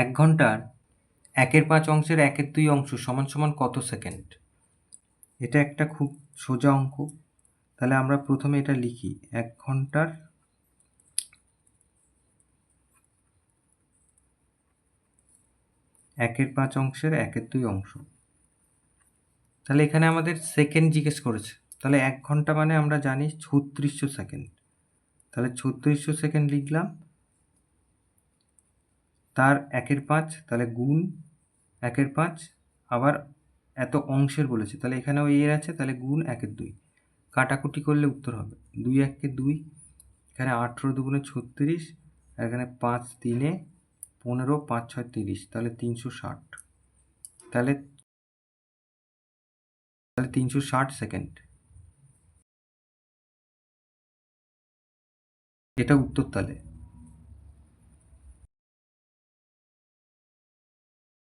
1 ঘন্টার 1/5 অংশের 1/2 অংশ সমান সমান কত সেকেন্ড? এটা একটা খুব সোজা অঙ্ক। তাহলে আমরা প্রথমে এটা লিখি, 1 ঘন্টার 1/5 অংশের 1/2 অংশ। তাহলে এখানে আমাদের সেকেন্ড জিজ্ঞেস করেছে। তাহলে 1 ঘন্টা মানে আমরা জানি 3600 সেকেন্ড। তাহলে 3600 সেকেন্ড লিখলাম, তার 1/5, তাহলে গুণ 1/5, আবার এত অংশের বলেছে, তাহলে এখানেও এর আছে, তাহলে গুণ 1/2। কাটাকুটি করলে উত্তর হবে 2 1 2, এখানে 18 2 36, আর এখানে 5 3 15, 5 6 30, তাহলে 360। তাহলে 360 সেকেন্ড। এটা উত্তর তাহলে।